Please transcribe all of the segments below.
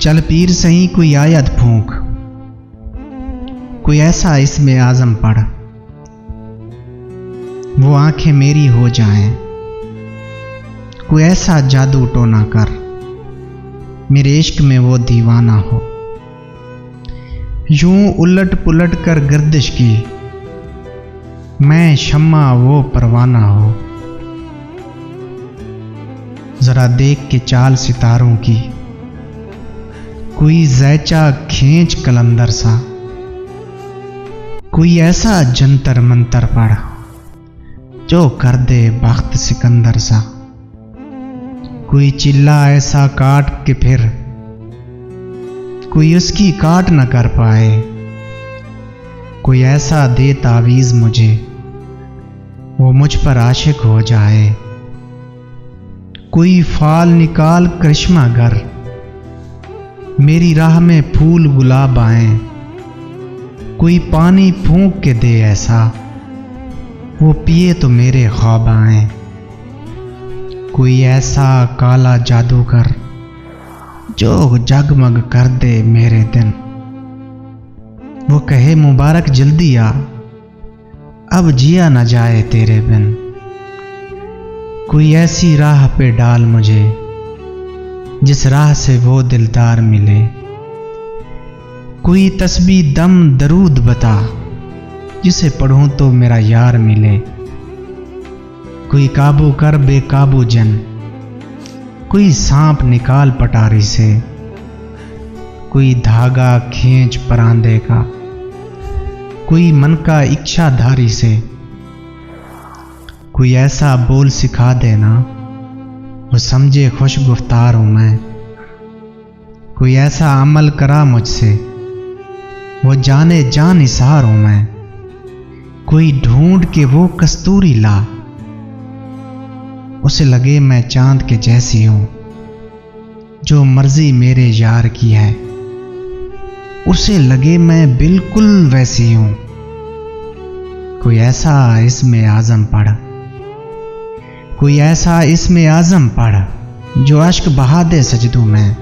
चल पीर सही कोई आयत फूंक, कोई ऐसा इसमें आजम पढ़, वो आंखें मेरी हो जाएं। कोई ऐसा जादू टोना कर, मेरे इश्क में वो दीवाना हो। यूं उलट पुलट कर गर्दिश की, मैं शम्मा वो परवाना हो। जरा देख के चाल सितारों की, कोई जैचा खींच कलंदर सा। कोई ऐसा जंतर मंतर पढ़, जो कर दे बख्त सिकंदर सा। कोई चिल्ला ऐसा काट के फिर, कोई उसकी काट न कर पाए। कोई ऐसा दे तावीज़ मुझे, वो मुझ पर आशिक हो जाए। कोई फाल निकाल करिश्मा गर, मेरी राह में फूल गुलाब आए। कोई पानी फूंक के दे ऐसा, वो पिए तो मेरे ख्वाब आए। कोई ऐसा काला जादूगर, जो जगमग कर दे मेरे दिन। वो कहे मुबारक जल्दी आ, अब जिया न जाए तेरे बिन। कोई ऐसी राह पे डाल मुझे, जिस राह से वो दिलदार मिले। कोई तस्बीह दम दरूद बता, जिसे पढ़ूं तो मेरा यार मिले। कोई काबू कर बेकाबू जन, कोई सांप निकाल पटारी से। कोई धागा खींच परांदे का, कोई मन का इच्छाधारी से। कोई ऐसा बोल सिखा देना, वो समझे खुश गुफ्तार हूं मैं। कोई ऐसा अमल करा मुझसे, वो जाने जान निसार हूं मैं। कोई ढूंढ के वो कस्तूरी ला, उसे लगे मैं चांद के जैसी हूं। जो मर्जी मेरे यार की है, उसे लगे मैं बिल्कुल वैसी हूं। कोई ऐसा इसमें आजम पढ़, कोई ऐसा इसमें आजम पढ़, जो अश्क बहा दे सजदों में।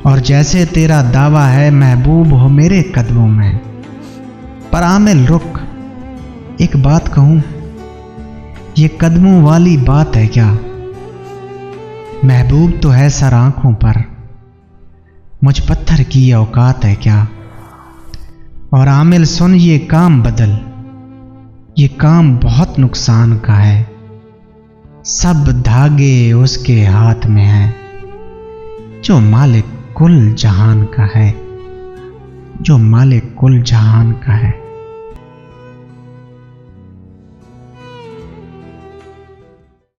और जैसे तेरा दावा है महबूब हो मेरे कदमों में। पर आमिल रुक, एक बात कहूं, ये कदमों वाली बात है क्या? महबूब तो है सर आंखों पर, मुझ पत्थर की औकात है क्या? और आमिल सुन ये काम बदल, ये काम बहुत नुकसान का है। सब धागे उसके हाथ में हैं, जो मालिक कुल जहान का है, जो मालिक कुल जहान का है।